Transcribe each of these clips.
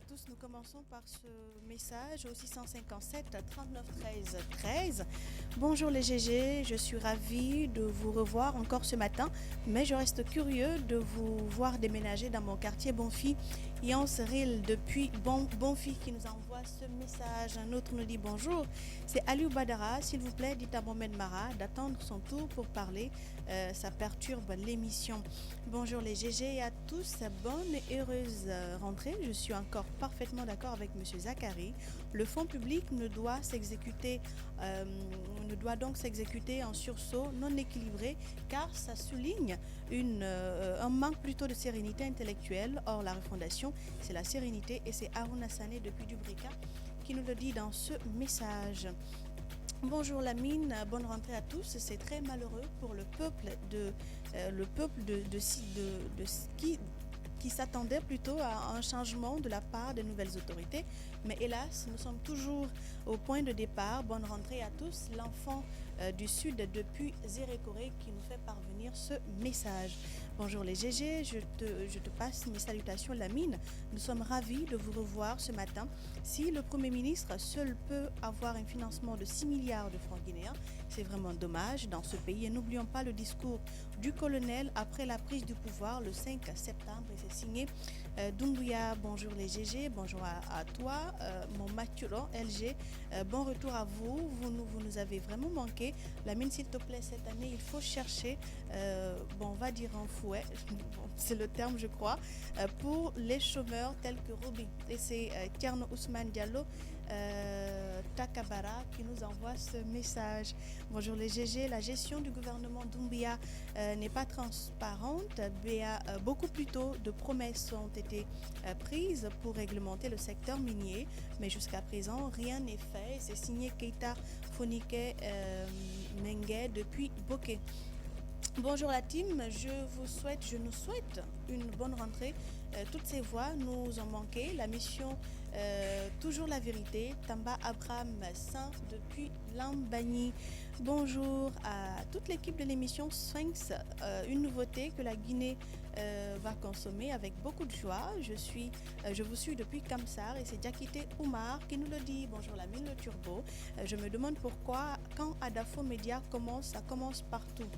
à tous. Nous commençons par ce message au 657 39 13 13. Bonjour les GG, je suis ravie de vous revoir encore ce matin, mais je reste curieux de vous voir déménager dans mon quartier Bonfi. Yans Ril depuis Bonfi qui nous envoie ce message. Un autre nous dit bonjour. C'est Aliou Badara. S'il vous plaît, dites à Mohamed Mara d'attendre son tour pour parler. Ça perturbe l'émission. Bonjour les GG et à tous. Bonne et heureuse rentrée. Je suis encore parfaitement d'accord avec Monsieur Zachary. Le fonds public ne doit donc s'exécuter en sursaut non équilibré car ça souligne un manque plutôt de sérénité intellectuelle. Or, la refondation, c'est la sérénité et c'est Harouna Sané depuis Dubrika qui nous le dit dans ce message. Bonjour Lamine, bonne rentrée à tous. C'est très malheureux pour le peuple qui s'attendait plutôt à un changement de la part des nouvelles autorités. Mais hélas, nous sommes toujours au point de départ. Bonne rentrée à tous. L'enfant du Sud depuis Zérékoré qui nous fait parvenir ce message. Bonjour les GG, je te passe mes salutations Lamine. Nous sommes ravis de vous revoir ce matin. Si le Premier ministre seul peut avoir un financement de 6 milliards de francs guinéens, c'est vraiment dommage dans ce pays. Et n'oublions pas le discours du colonel après la prise du pouvoir le 5 septembre. Et c'est signé Doumbouya. Bonjour les GG, bonjour à toi, mon Mathiolon LG. Bon retour à vous. Vous nous avez vraiment manqué. Lamine, s'il te plaît, cette année, il faut chercher, on va dire un fouet, c'est le terme, je crois, pour les chômeurs tels que Roby. Et c'est Tierno Ousmane Diallo Takabara qui nous envoie ce message. Bonjour les GG, la gestion du gouvernement Doumbouya n'est pas transparente. Beaucoup plus tôt de promesses ont été prises pour réglementer le secteur minier, mais jusqu'à présent, rien n'est fait. C'est signé Keita Fonike Mengue depuis Bokeh. Bonjour la team, je nous souhaite une bonne rentrée. Toutes ces voix nous ont manqué. La mission Toujours la vérité, Tamba Abraham Saint depuis Lambani. Bonjour à toute l'équipe de l'émission Sphinx, une nouveauté que la Guinée va consommer avec beaucoup de joie. Je vous suis depuis Kamsar et c'est Diakité Oumar qui nous le dit. Bonjour la mine le turbo. Je me demande pourquoi quand Adafo Media commence, ça commence partout.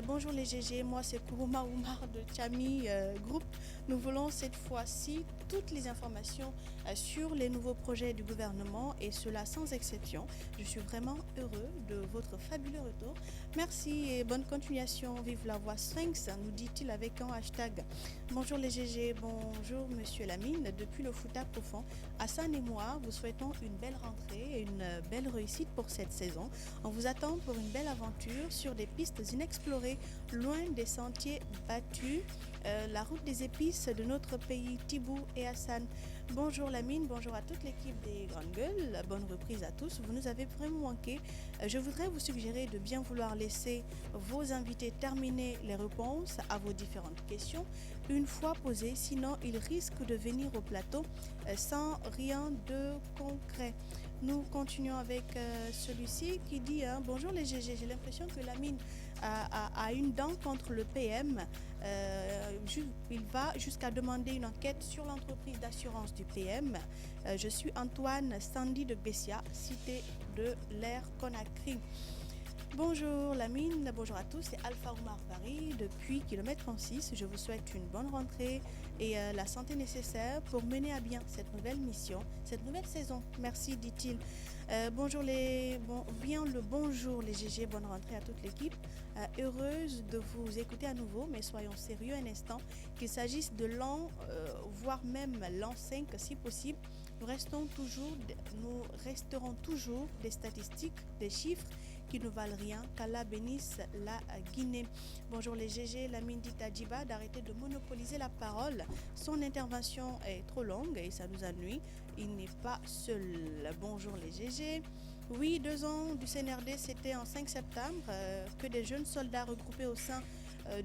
Bonjour les GG, moi c'est Kourouma Oumar de Chami Group. Nous voulons cette fois-ci toutes les informations sur les nouveaux projets du gouvernement et cela sans exception. Je suis vraiment heureux de votre fabuleux retour. Merci et bonne continuation. Vive la voix Sphinx, nous dit-il avec un hashtag. Bonjour les GG, bonjour Monsieur Lamine. Depuis le Fouta profond, Hassan et moi vous souhaitons une belle rentrée et une belle réussite pour cette saison. On vous attend pour une belle aventure sur des pistes inexplorées, loin des sentiers battus. La route des épices de notre pays, Tibou et Hassan. Bonjour Lamine, bonjour à toute l'équipe des Grandes Gueules, bonne reprise à tous, vous nous avez vraiment manqué. Je voudrais vous suggérer de bien vouloir laisser vos invités terminer les réponses à vos différentes questions une fois posées, sinon ils risquent de venir au plateau sans rien de concret. Nous continuons avec celui-ci qui dit bonjour les GG, j'ai l'impression que Lamine a une dent contre le PM. Il va jusqu'à demander une enquête sur l'entreprise d'assurance du PM. Je suis Antoine Sandy de Bessia, cité de l'Air Conakry. Bonjour Lamine, bonjour à tous, c'est Alpha Oumar Paris depuis kilomètre 36. Je vous souhaite une bonne rentrée et la santé nécessaire pour mener à bien cette nouvelle mission, cette nouvelle saison. Merci, dit-il. Bonjour bonjour les GG, bonne rentrée à toute l'équipe. Heureuse de vous écouter à nouveau, mais soyons sérieux un instant, qu'il s'agisse de l'an, voire même l'an 5 si possible. Nous resterons toujours des statistiques, des chiffres qui ne valent rien. Qu'Allah bénisse la Guinée. Bonjour les GG, Lamine dit à Djiba d'arrêter de monopoliser la parole. Son intervention est trop longue et ça nous ennuie. Il n'est pas seul. Bonjour les GG. Oui, 2 ans du CNRD, c'était en 5 septembre que des jeunes soldats regroupés au sein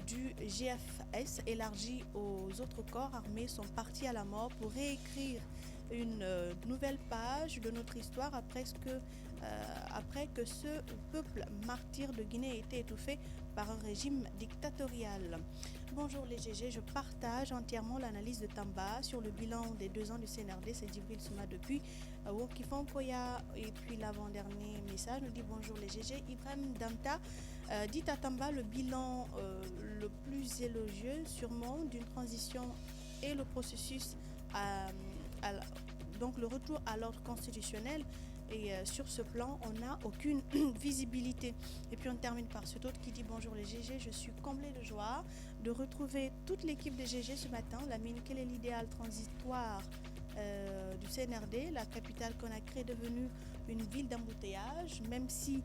du GFS élargi aux autres corps armés sont partis à la mort pour réécrire une nouvelle page de notre histoire après que ce peuple martyr de Guinée ait été étouffé par un régime dictatorial. Bonjour les GG, je partage entièrement l'analyse de Tamba sur le bilan des 2 ans du CNRD. C'est Djibril Souma depuis Wokifon Koya. Et puis l'avant-dernier message nous dit bonjour les GG. Ibrahim Damta dit à Tamba le bilan le plus élogieux sûrement d'une transition et le processus donc le retour à l'ordre constitutionnel. Et sur ce plan, on n'a aucune visibilité. Et puis on termine par cet autre qui dit bonjour les GG, je suis comblé de joie de retrouver toute l'équipe des GG ce matin. Lamine, quel est l'idéal transitoire du CNRD? La capitale Conakry est devenue une ville d'embouteillage, même si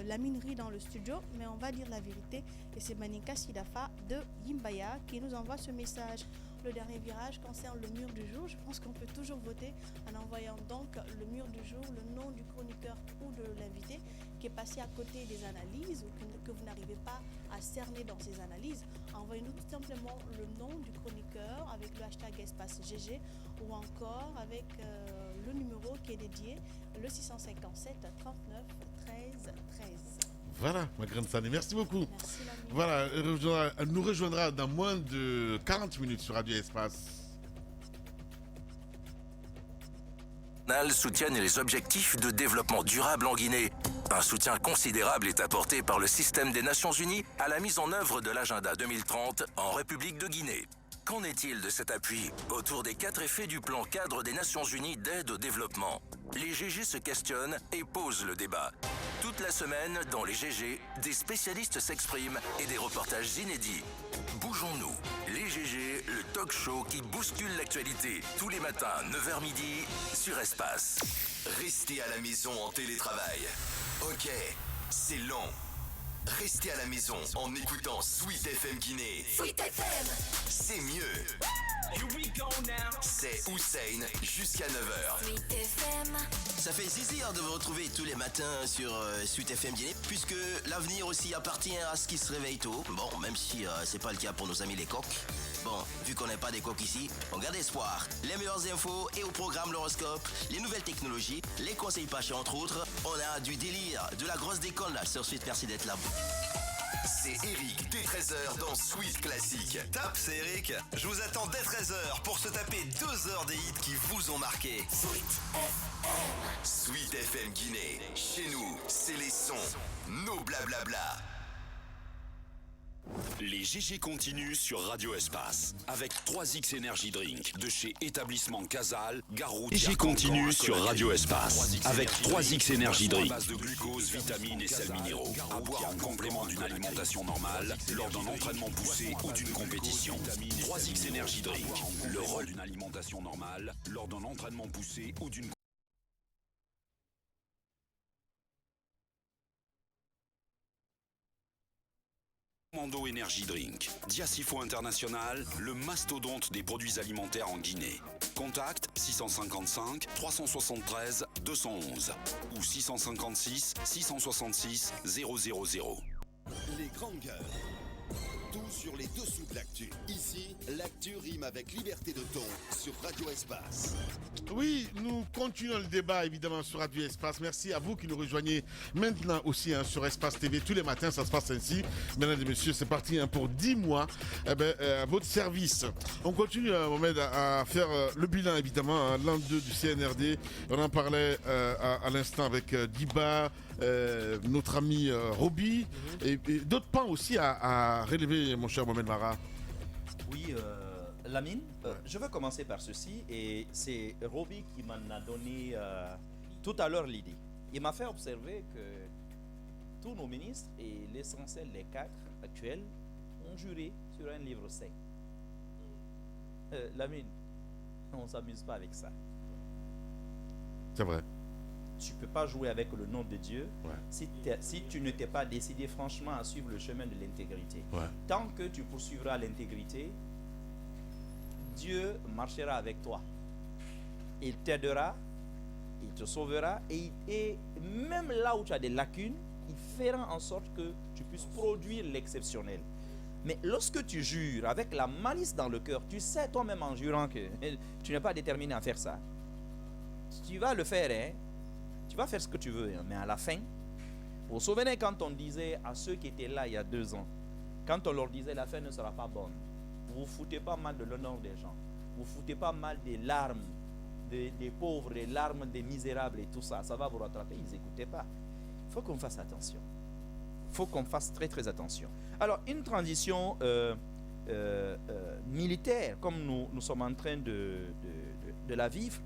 la minerie dans le studio, mais on va dire la vérité. Et c'est Manika Sidafa de Yimbaya qui nous envoie ce message. Le dernier virage concerne le mur du jour. Je pense qu'on peut toujours voter en envoyant donc le mur du jour, le nom du chroniqueur ou de l'invité qui est passé à côté des analyses ou que vous n'arrivez pas à cerner dans ces analyses. Envoyez-nous tout simplement le nom du chroniqueur avec le hashtag espace GG ou encore avec le numéro qui est dédié, le 657 39 13 13. Voilà, ma grande Sani, merci beaucoup. Merci, voilà, elle nous rejoindra dans moins de 40 minutes sur Radio Espace. Soutiennent les objectifs de développement durable en Guinée. Un soutien considérable est apporté par le système des Nations Unies à la mise en œuvre de l'agenda 2030 en République de Guinée. Qu'en est-il de cet appui autour des 4 effets du plan cadre des Nations Unies d'aide au développement? Les GG se questionnent et posent le débat. Toute la semaine, dans les GG, des spécialistes s'expriment et des reportages inédits. Bougeons-nous. Les GG, le talk show qui bouscule l'actualité. Tous les matins, 9h midi, sur Espace. Restez à la maison en télétravail. Ok, c'est long. Restez à la maison en écoutant Sweet FM Guinée. Sweet FM. C'est mieux. C'est Hussein jusqu'à 9h. Sweet FM. Ça fait plaisir de vous retrouver tous les matins sur Sweet FM Guinée, puisque l'avenir aussi appartient à ce qui se réveille tôt. Bon, même si c'est pas le cas pour nos amis les coqs. Bon, vu qu'on n'est pas des coqs ici, on garde espoir. Les meilleures infos et au programme l'horoscope, les nouvelles technologies, les conseils pâchés entre autres. On a du délire, de la grosse déconne là sur Sweet, merci d'être là. C'est Eric dès 13h dans Sweet Classique. Top, c'est Eric. Je vous attends dès 13h pour se taper 2 heures des hits qui vous ont marqué. Sweet FM. Sweet FM Guinée. Chez nous, c'est les sons. Nos blablabla. Les GG continuent sur Radio Espace avec 3X Energy Drink de chez Établissement Casal, Garou. GG continue sur Radio Espace avec 3X Energy Drink. Base de glucose, vitamines et sels minéraux. À boire en complément d'une alimentation normale lors d'un entraînement poussé ou d'une compétition. 3X Energy Drink. Le rôle d'une alimentation normale lors d'un entraînement poussé ou d'une Commando Energy Drink, Diacifo International, le mastodonte des produits alimentaires en Guinée. Contact 655 373 211 ou 656 666 000. Les grandes gueules. Tout sur les dessous de l'actu. Ici, l'actu rime avec liberté de ton sur Radio Espace. Oui, nous continuons le débat évidemment sur Radio Espace. Merci à vous qui nous rejoignez maintenant aussi sur Espace TV. Tous les matins, ça se passe ainsi. Mesdames et messieurs, c'est parti pour 10 mois à votre service. On continue, Mohamed, à faire le bilan évidemment, l'an 2 du CNRD. On en parlait à l'instant avec Diba, notre ami Roby, et d'autres pans aussi à relever, mon cher Mohamed Mara. Oui, Lamine, je vais commencer par ceci, et c'est Roby qui m'en a donné tout à l'heure l'idée. Il m'a fait observer que tous nos ministres, et l'essentiel des 4 actuels, ont juré sur un livre saint. Lamine, on ne s'amuse pas avec ça. C'est vrai. Tu ne peux pas jouer avec le nom de Dieu si tu ne t'es pas décidé franchement à suivre le chemin de l'intégrité. Tant que tu poursuivras l'intégrité, Dieu marchera avec toi. Il t'aidera, il te sauvera, et même là où tu as des lacunes, il fera en sorte que tu puisses produire l'exceptionnel. Mais lorsque tu jures avec la malice dans le cœur, tu sais toi-même en jurant que tu n'es pas déterminé à faire ça. Tu vas le faire, tu vas faire ce que tu veux, mais à la fin, Vous vous souvenez quand on disait à ceux qui étaient là il y a 2 ans, quand on leur disait la fin ne sera pas bonne, vous vous foutez pas mal de l'honneur des gens, vous vous foutez pas mal des larmes des pauvres, des larmes des misérables et tout ça, ça va vous rattraper, ils n'écoutaient pas. Il faut qu'on fasse attention. Il faut qu'on fasse très très attention. Alors, une transition militaire, comme nous sommes en train de la vivre,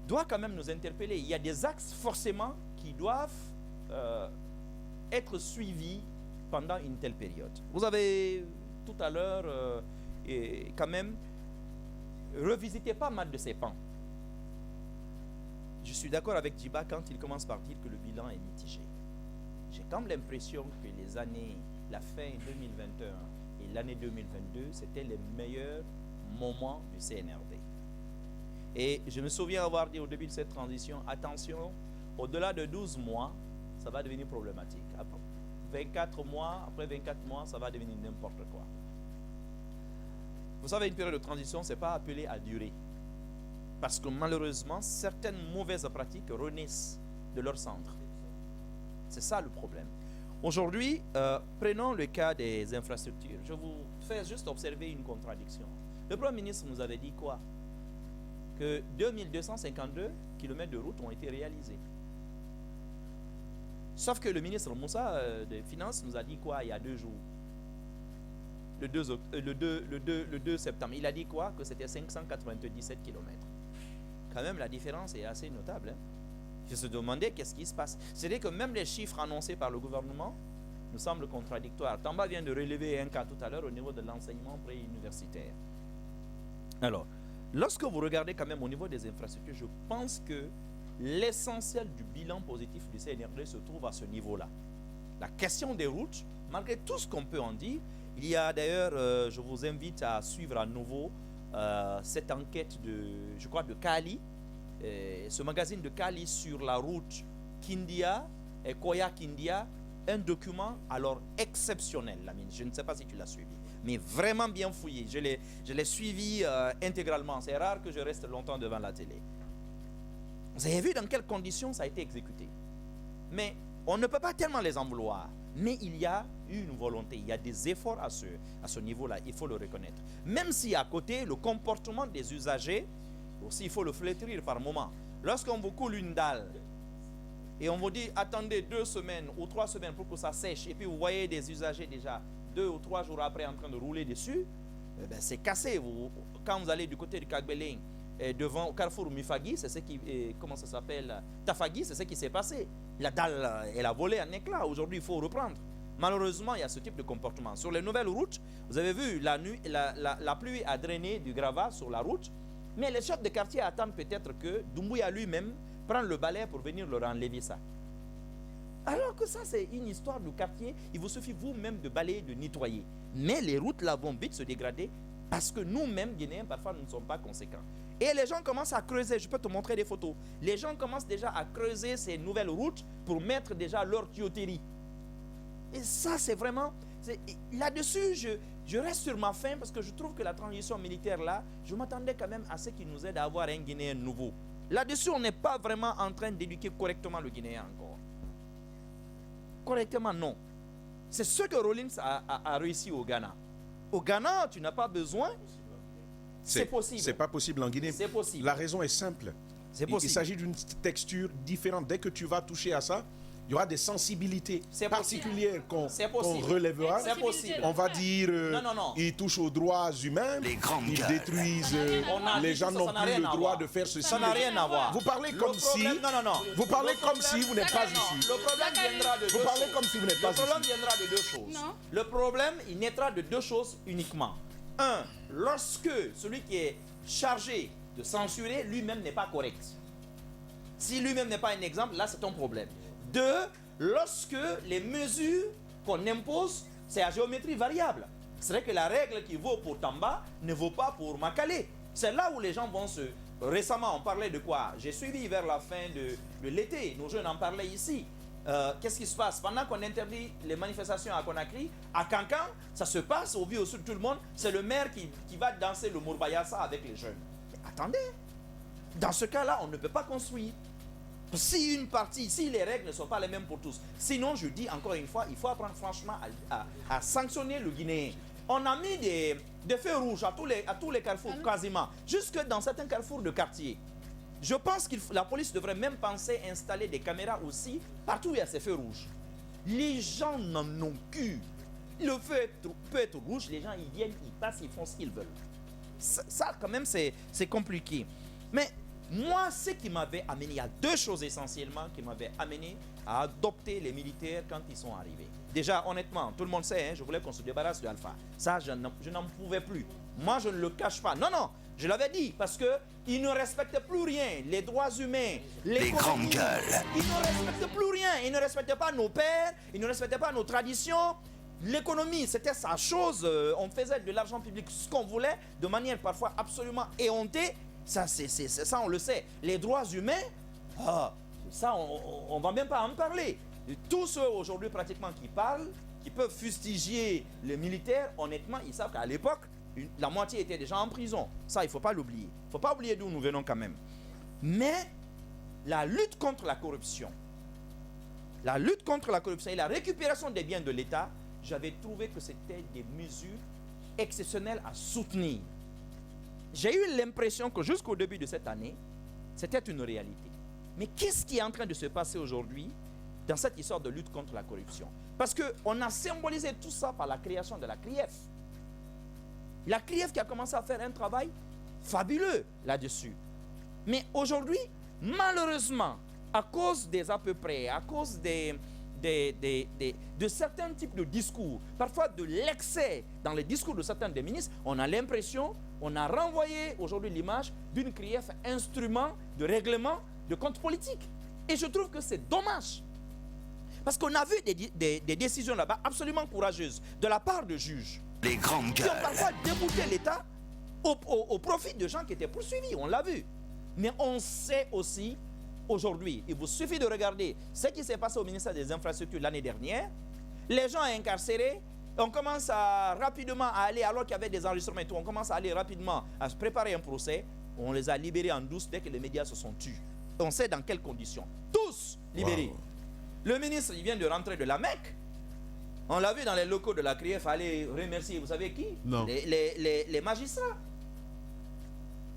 doit quand même nous interpeller. Il y a des axes forcément qui doivent être suivis pendant une telle période. Vous avez tout à l'heure quand même revisité pas mal de ces pans. Je suis d'accord avec Djiba quand il commence par dire que le bilan est mitigé. J'ai comme l'impression que les années, la fin 2021 et l'année 2022, c'était les meilleurs moments du CNRD. Et je me souviens avoir dit au début de cette transition, attention, au-delà de 12 mois, ça va devenir problématique. Après 24 mois, ça va devenir n'importe quoi. Vous savez, une période de transition, ce n'est pas appelé à durer. Parce que malheureusement, certaines mauvaises pratiques renaissent de leur centre. C'est ça le problème. Aujourd'hui, prenons le cas des infrastructures. Je vous fais juste observer une contradiction. Le Premier ministre nous avait dit quoi? Que 2252 km de route ont été réalisés. Sauf que le ministre Moussa des Finances nous a dit quoi il y a 2 jours? Le 2 septembre. Il a dit quoi? Que c'était 597 km. Quand même, la différence est assez notable. Hein? Je se demandais qu'est-ce qui se passe. C'est-à-dire que même les chiffres annoncés par le gouvernement nous semblent contradictoires. Tamba vient de relever un cas tout à l'heure au niveau de l'enseignement préuniversitaire. Alors, lorsque vous regardez quand même au niveau des infrastructures, je pense que l'essentiel du bilan positif du CNRD se trouve à ce niveau-là. La question des routes, malgré tout ce qu'on peut en dire, il y a d'ailleurs, je vous invite à suivre à nouveau cette enquête je crois, de Kali, ce magazine de Kali sur la route Kindia et Koya-Kindia, un document alors exceptionnel, Lamine. Je ne sais pas si tu l'as suivi, mais vraiment bien fouillé. Je l'ai suivi intégralement. C'est rare que je reste longtemps devant la télé. Vous avez vu dans quelles conditions ça a été exécuté. Mais on ne peut pas tellement les en vouloir. Mais il y a une volonté, il y a des efforts à ce niveau-là, il faut le reconnaître. Même si à côté, le comportement des usagers, aussi il faut le flétrir par moment. Lorsqu'on vous coule une dalle et on vous dit attendez 2 semaines ou 3 semaines pour que ça sèche, et puis vous voyez des usagers déjà 2 ou 3 jours après en train de rouler dessus, eh ben c'est cassé. Quand vous allez du côté du Kagbeleng, devant au carrefour Mifagi, c'est ce qui, comment ça s'appelle, Tafagi, c'est ce qui s'est passé. La dalle, elle a volé en éclats. Aujourd'hui, il faut reprendre. Malheureusement, il y a ce type de comportement. Sur les nouvelles routes, vous avez vu, la pluie a drainé du gravat sur la route, mais les chefs de quartier attendent peut-être que Doumbouya lui-même prenne le balai pour venir leur enlever ça. Alors que ça, c'est une histoire du quartier. Il vous suffit vous-même de balayer, de nettoyer. Mais les routes là vont vite se dégrader parce que nous-mêmes, Guinéens, parfois, nous ne sommes pas conséquents. Et les gens commencent à creuser, je peux te montrer des photos. Les gens commencent déjà à creuser ces nouvelles routes pour mettre déjà leur tuyauterie. Et ça, c'est vraiment... Là-dessus, je reste sur ma faim parce que je trouve que la transition militaire là, je m'attendais quand même à ce qui nous aide à avoir un Guinéen nouveau. Là-dessus, on n'est pas vraiment en train d'éduquer correctement le Guinéen encore. Correctement, non. C'est ce que Rawlings a réussi au Ghana. Au Ghana, tu n'as pas besoin... C'est possible. C'est pas possible en Guinée. C'est possible. La raison est simple. Il s'agit d'une texture différente. Dès que tu vas toucher à ça, il y aura des sensibilités particulières qu'on relèvera. C'est possible. On va dire, ils touchent aux droits humains, ils détruisent, les gens n'ont plus le droit de faire ceci. Ça n'a rien à voir. Vous parlez comme si, vous parlez comme si vous n'êtes pas ici. Le problème viendra de deux choses. Vous parlez comme si vous n'êtes pas ici. Le problème viendra de 2 choses. Non. Le problème, il naîtra de 2 choses uniquement. 1, lorsque celui qui est chargé de censurer lui-même n'est pas correct. Si lui-même n'est pas un exemple, là c'est un problème. 2, lorsque les mesures qu'on impose, c'est à géométrie variable. C'est vrai que la règle qui vaut pour Tamba ne vaut pas pour Makale. C'est là où les gens vont se... Récemment, on parlait de quoi? J'ai suivi vers la fin de l'été, nos jeunes en parlaient ici. Qu'est-ce qui se passe? Pendant qu'on interdit les manifestations à Conakry, à Kankan, ça se passe au vu au sud de tout le monde. C'est le maire qui va danser le Mourbayassa avec les jeunes. Mais attendez, dans ce cas-là, on ne peut pas construire. Si les règles ne sont pas les mêmes pour tous. Sinon, je dis encore une fois, il faut apprendre franchement à sanctionner le Guinéen. On a mis des feux rouges à tous les carrefours, quasiment. Jusque dans certains carrefours de quartier. Je pense que la police devrait même penser à installer des caméras aussi partout où il y a ces feux rouges. Les gens n'en ont cul. Le feu peut être rouge, les gens ils viennent, ils passent, ils font ce qu'ils veulent. Ça quand même, c'est compliqué. Mais moi, ce qui m'avait amené, il y a deux choses essentiellement qui m'avaient amené à adopter les militaires quand ils sont arrivés. Déjà, honnêtement, tout le monde sait, je voulais qu'on se débarrasse de Alpha. Ça, je n'en pouvais plus. Moi, je ne le cache pas. Non, je l'avais dit, parce qu'ils ne respectent plus rien. Les droits humains, les grandes gueules. Ils ne respectent plus rien. Ils ne respectent pas nos pères, ils ne respectent pas nos traditions. L'économie, c'était sa chose. On faisait de l'argent public ce qu'on voulait, de manière parfois absolument éhontée. Ça, ça, on le sait. Les droits humains, ça, on ne va même pas en parler. Et tous ceux aujourd'hui pratiquement qui parlent, qui peuvent fustiger les militaires, honnêtement, ils savent qu'à l'époque, la moitié était déjà en prison. Ça, il ne faut pas l'oublier. Il ne faut pas oublier d'où nous venons quand même. Mais la lutte contre la corruption et la récupération des biens de l'État, j'avais trouvé que c'était des mesures exceptionnelles à soutenir. J'ai eu l'impression que jusqu'au début de cette année, c'était une réalité. Mais qu'est-ce qui est en train de se passer aujourd'hui dans cette histoire de lutte contre la corruption? Parce qu'on a symbolisé tout ça par la création de la CRIEF. La CRIEF qui a commencé à faire un travail fabuleux là-dessus. Mais aujourd'hui, malheureusement, à cause des à peu près, à cause de certains types de discours, parfois de l'excès dans les discours de certains des ministres, on a l'impression, on a renvoyé aujourd'hui l'image d'une CRIEF instrument de règlement de comptes politiques. Et je trouve que c'est dommage. Parce qu'on a vu des décisions là-bas absolument courageuses de la part de juges. Les grandes gueules. Qui ont parfois débouté l'État au profit de gens qui étaient poursuivis, on l'a vu. Mais on sait aussi, aujourd'hui, il vous suffit de regarder ce qui s'est passé au ministère des Infrastructures l'année dernière. Les gens incarcérés, on commence rapidement à aller, alors qu'il y avait des enregistrements et tout, on commence à aller rapidement à se préparer un procès. On les a libérés en douce dès que les médias se sont tus. On sait dans quelles conditions. Tous libérés. Wow. Le ministre, il vient de rentrer de la Mecque. On l'a vu dans les locaux de la CRIEF aller remercier, vous savez qui? Non. Les magistrats.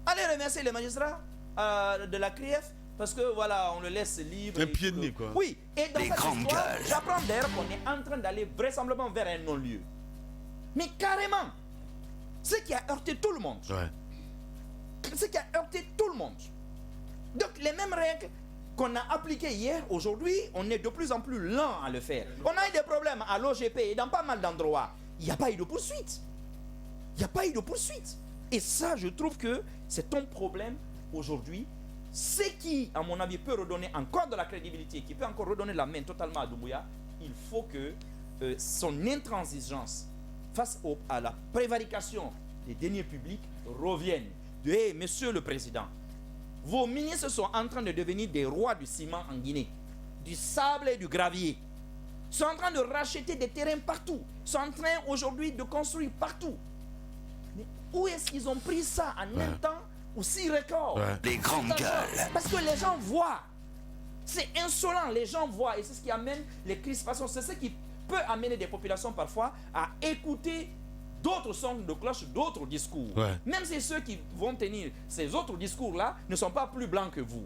Allez remercier les magistrats de la CRIEF parce que voilà, on le laisse libre. Un pied de nez, quoi. Oui, et dans cette histoire, j'apprends d'ailleurs qu'on est en train d'aller vraisemblablement vers un non-lieu. Mais carrément, ce qui a heurté tout le monde. Ouais. Ce qui a heurté tout le monde. Donc les mêmes règles qu'on a appliquées hier, aujourd'hui, on est de plus en plus lent à le faire. On a eu des problèmes à l'OGP et dans pas mal d'endroits. Il n'y a pas eu de poursuite. Et ça, je trouve que c'est un problème aujourd'hui. Ce qui, à mon avis, peut redonner encore de la crédibilité, qui peut encore redonner la main totalement à Doumbouya, il faut que son intransigeance face à la prévarication des deniers publics revienne. Hey, monsieur le président, vos ministres sont en train de devenir des rois du ciment en Guinée, du sable et du gravier. Ils sont en train de racheter des terrains partout. Ils sont en train aujourd'hui de construire partout. Mais où est-ce qu'ils ont pris ça en un temps aussi record? Les grandes gueules. Parce que les gens voient. C'est insolent, les gens voient. Et c'est ce qui amène les crispations. C'est ce qui peut amener des populations parfois à écouter d'autres sons de cloche, d'autres discours. Même si ceux qui vont tenir ces autres discours-là ne sont pas plus blancs que vous.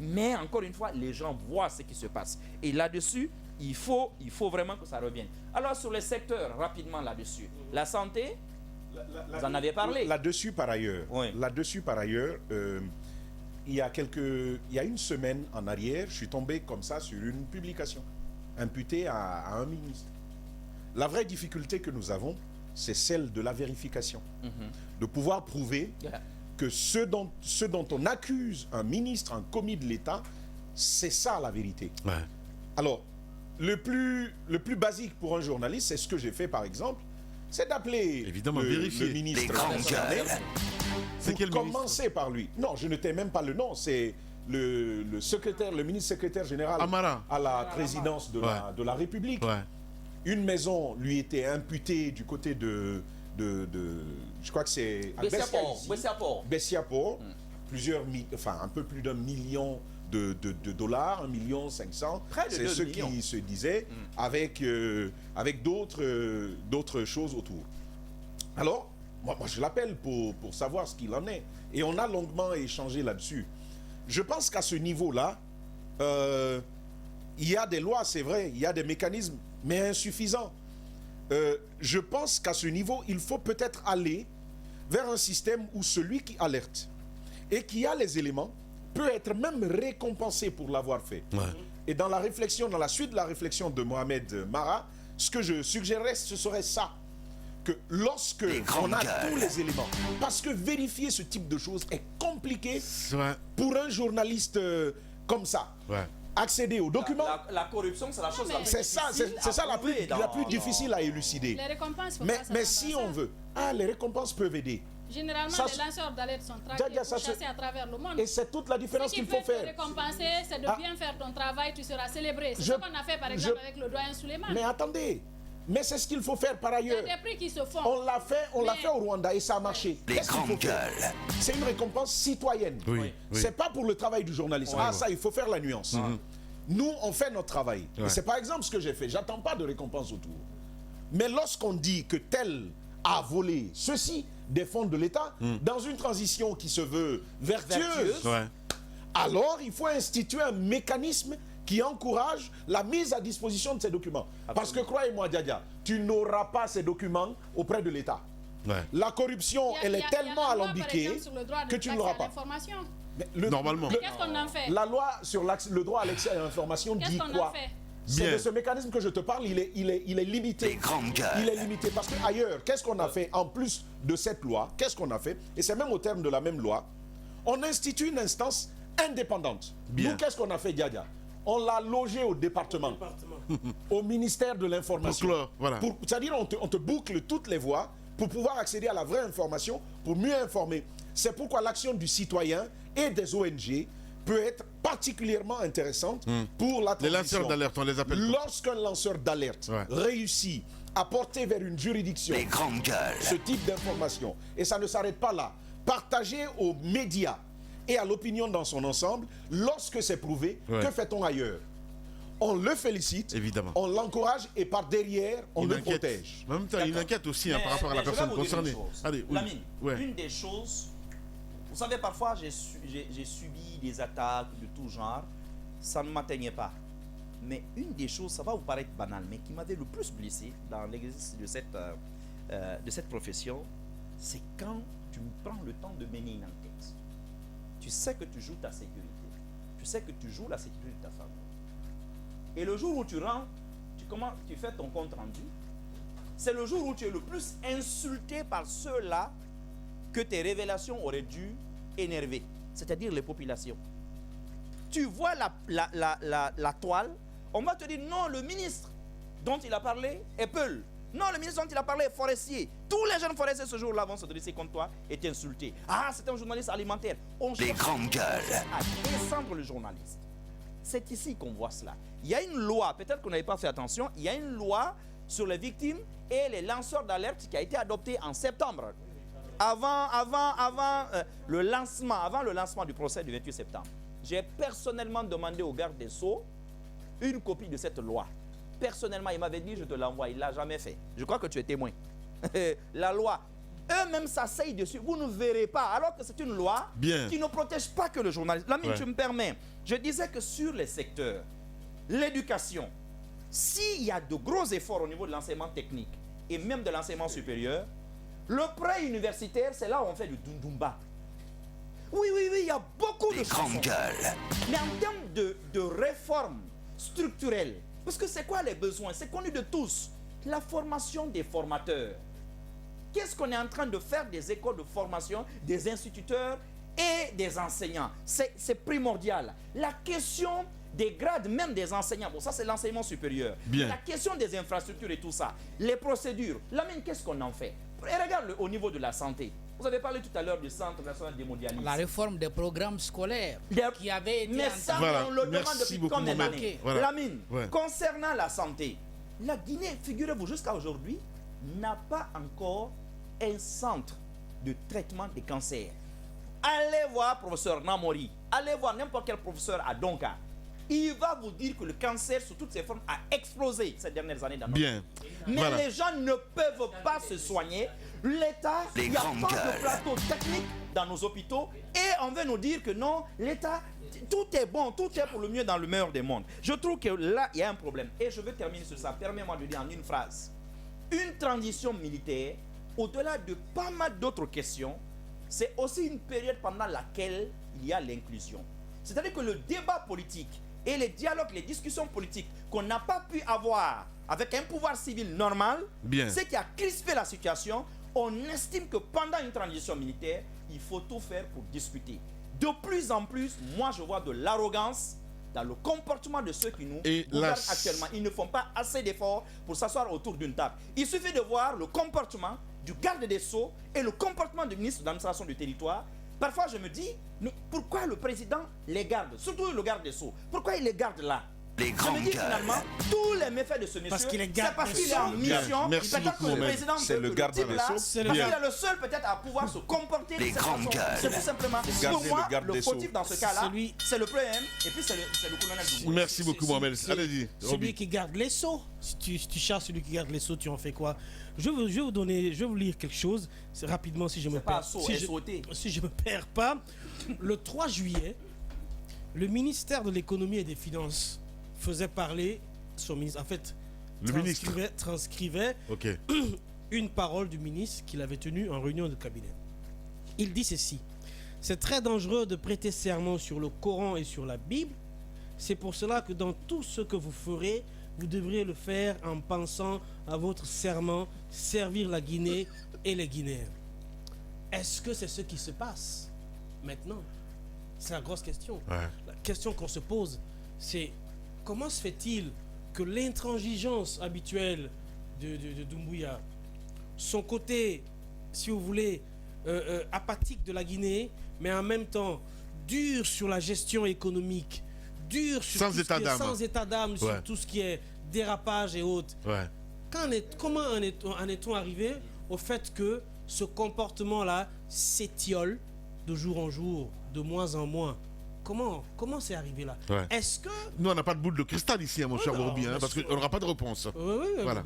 Mais encore une fois, les gens voient ce qui se passe. Et là-dessus, il faut vraiment que ça revienne. Alors sur les secteurs, rapidement là-dessus. La santé, vous en avez parlé. Là-dessus, par ailleurs, il y a une semaine en arrière, je suis tombé comme ça sur une publication imputée à un ministre. La vraie difficulté que nous avons, c'est celle de la vérification. De pouvoir prouver que ce dont on accuse un ministre, un commis de l'État, c'est ça la vérité. Alors, le plus basique pour un journaliste, c'est ce que j'ai fait par exemple, c'est d'appeler le ministre concerné. C'est quel ministre? Commencer par lui. Non, je ne t'ai même pas le nom, c'est le ministre secrétaire général Amara. À la présidence de la République. Une maison lui était imputée du côté de je crois que c'est Bessiaport. Bessiaport. Un peu plus d'1 million de dollars, 1 500 000. Près de C'est 2 ce millions. qui se disait avec d'autres choses autour. Alors, moi je l'appelle pour savoir ce qu'il en est. Et on a longuement échangé là-dessus. Je pense qu'à ce niveau-là, il y a des lois, c'est vrai, il y a des mécanismes, mais insuffisants. Je pense qu'à ce niveau, il faut peut-être aller vers un système où celui qui alerte et qui a les éléments peut être même récompensé pour l'avoir fait. Ouais. Et dans la réflexion, dans la suite de la réflexion de Mohamed Mara, ce que je suggérerais, ce serait ça. Que lorsque on a tous les éléments, parce que vérifier ce type de choses est compliqué pour un journaliste comme ça. Ouais. Accéder aux documents. La corruption, c'est la chose la plus C'est ça, c'est ça la plus difficile à élucider. Les récompenses, faut Mais si on veut, les récompenses peuvent aider. Généralement, Ça, les lanceurs d'alerte sont traqués ça, pour chasser à travers le monde. Et c'est toute la différence Ce qui qu'il faut peut te faire. récompenser, c'est de bien faire ton travail, tu seras célébré. C'est ce qu'on a fait par exemple avec le doyen Suleiman. Mais attendez, mais c'est ce qu'il faut faire par ailleurs. Il y a des prix qui se font. On l'a fait au Rwanda et ça a marché. Qu'est-ce qu'il faut faire? C'est une récompense citoyenne. Oui. C'est pas pour le travail du journaliste. Ça, il faut faire la nuance. Nous, on fait notre travail. Et c'est par exemple ce que j'ai fait. J'attends pas de récompense autour. Mais lorsqu'on dit que tel a volé ceci des fonds de l'État dans une transition qui se veut vertueuse, alors il faut instituer un mécanisme qui encourage la mise à disposition de ces documents. Absolument. Parce que croyez-moi, Diadia, tu n'auras pas ces documents auprès de l'État. La corruption, elle est tellement alambiquée que tu ne l'auras pas. Mais normalement. Mais qu'est-ce qu'on en fait? La loi sur le droit à l'accès à l'information dit quoi? C'est de ce mécanisme que je te parle, il est limité. Il est limité parce qu'ailleurs, qu'est-ce qu'on a fait en plus de cette loi? Qu'est-ce qu'on a fait? Et c'est même au terme de la même loi, on institue une instance indépendante. Nous, qu'est-ce qu'on a fait, Diadia? On l'a logé au département, au ministère de l'Information. Voilà. C'est-à-dire on te boucle toutes les voies pour pouvoir accéder à la vraie information, pour mieux informer. C'est pourquoi l'action du citoyen et des ONG peut être particulièrement intéressante pour la transition. Les lanceurs d'alerte, on les appelle. Lorsqu'un lanceur d'alerte réussit à porter vers une juridiction ce type d'information, et ça ne s'arrête pas là, partager aux médias et à l'opinion dans son ensemble, lorsque c'est prouvé, que fait-on ailleurs? On le félicite, évidemment. On l'encourage et par derrière, on le protège. En même temps, une enquête aussi par rapport à la personne concernée. Allez, Lamine, une des choses, vous savez, parfois j'ai subi des attaques de tout genre, ça ne m'atteignait pas. Mais une des choses, ça va vous paraître banal, mais qui m'avait le plus blessé dans l'exercice de cette profession, c'est quand tu prends le temps de mener une enquête. Tu sais que tu joues ta sécurité. Tu sais que tu joues la sécurité de ta famille. Et le jour où tu rentres, tu fais ton compte rendu. C'est le jour où tu es le plus insulté par ceux-là que tes révélations auraient dû énerver, c'est-à-dire les populations. Tu vois la toile, on va te dire non, le ministre dont il a parlé est Peul. Non, le ministre dont il a parlé est forestier. Tous les jeunes forestiers ce jour-là vont se dresser contre toi et t'insulter. Ah, c'est un journaliste alimentaire. On cherche à descendre le journaliste. C'est ici qu'on voit cela. Il y a une loi, peut-être qu'on n'avait pas fait attention, il y a une loi sur les victimes et les lanceurs d'alerte qui a été adoptée en septembre. Avant le lancement du procès du 28 septembre. J'ai personnellement demandé au garde des Sceaux une copie de cette loi. Personnellement, il m'avait dit, je te l'envoie. Il ne l'a jamais fait. Je crois que tu es témoin. La loi, eux-mêmes s'asseyent dessus. Vous ne verrez pas. Alors que c'est une loi qui ne protège pas que le journaliste. Lamine, tu me permets. Je disais que sur les secteurs, l'éducation, s'il y a de gros efforts au niveau de l'enseignement technique et même de l'enseignement supérieur, le pré-universitaire, c'est là où on fait du dundumba. Oui, il y a beaucoup de choses. Mais en termes de réformes structurelles, parce que c'est quoi les besoins? C'est connu de tous. La formation des formateurs. Qu'est-ce qu'on est en train de faire des écoles de formation, des instituteurs et des enseignants? C'est primordial. La question des grades, même des enseignants, bon, ça c'est l'enseignement supérieur. La question des infrastructures et tout ça, les procédures. Lamine, qu'est-ce qu'on en fait? Et regarde au niveau de la santé. Vous avez parlé tout à l'heure du Centre national d'hémodialyse. La réforme des programmes scolaires qui avait été... Mais ça, on le demande depuis combien d'années? Lamine, concernant la santé, la Guinée, figurez-vous, jusqu'à aujourd'hui, n'a pas encore un centre de traitement des cancers. Allez voir professeur Namori. allez voir n'importe quel professeur à Donka. Il va vous dire que le cancer sous toutes ses formes a explosé ces dernières années dans notre pays. Mais voilà. les gens ne peuvent pas se soigner. L'État, il n'y a pas de plateau technique dans nos hôpitaux et on veut nous dire que non, l'État, tout est bon, tout est pour le mieux dans le meilleur des mondes. Je trouve que là, il y a un problème. Et je veux terminer sur ça. Permets-moi de dire en une phrase. Une transition militaire, au-delà de pas mal d'autres questions, c'est aussi une période pendant laquelle il y a l'inclusion. C'est-à-dire que le débat politique et les dialogues, les discussions politiques qu'on n'a pas pu avoir avec un pouvoir civil normal, c'est qui a crispé la situation. On estime que pendant une transition militaire, il faut tout faire pour discuter. De plus en plus, moi je vois de l'arrogance dans le comportement de ceux qui nous gouvernent actuellement. Ils ne font pas assez d'efforts pour s'asseoir autour d'une table. Il suffit de voir le comportement du garde des Sceaux et le comportement du ministre de l'administration du territoire. Parfois je me dis, mais pourquoi le président les garde, surtout le garde des Sceaux, pourquoi il les garde là? Je me dis finalement, tous les méfaits de ce monsieur, c'est parce qu'il est en mission. Peut-être que le président c'est le garde des Sceaux. Parce qu'il est le seul peut-être à pouvoir se comporter de cette façon. C'est tout simplement, pour moi, le fautif dans ce cas-là, c'est le PM et puis c'est le colonel Doumbouya. Merci beaucoup Mohamed. Allez-y. Celui qui garde les Sceaux. Si tu cherches celui qui garde les Sceaux, tu en fais quoi? Je vais vous lire quelque chose rapidement si je me perds. Si je me perds pas, le 3 juillet, le ministère de l'économie et des finances faisait parler son ministre. En fait, transcrivait une parole du ministre qu'il avait tenue en réunion de cabinet. Il dit ceci: c'est très dangereux de prêter serment sur le Coran et sur la Bible. C'est pour cela que dans tout ce que vous ferez, vous devriez le faire en pensant à votre serment, servir la Guinée et les Guinéens. Est-ce que c'est ce qui se passe maintenant? C'est la grosse question. La question qu'on se pose, c'est comment se fait-il que l'intransigeance habituelle de Doumbouya, son côté, si vous voulez, apathique de la Guinée, mais en même temps dur sur la gestion économique, dur sur sans état d'âme, sur tout ce qui est dérapage et autres. Comment en est-on arrivé au fait que ce comportement-là s'étiole de jour en jour, de moins en moins? Comment c'est arrivé là? Est-ce que... Nous, on n'a pas de boule de cristal ici, mon cher Borbi, parce qu'on n'aura pas de réponse. Voilà.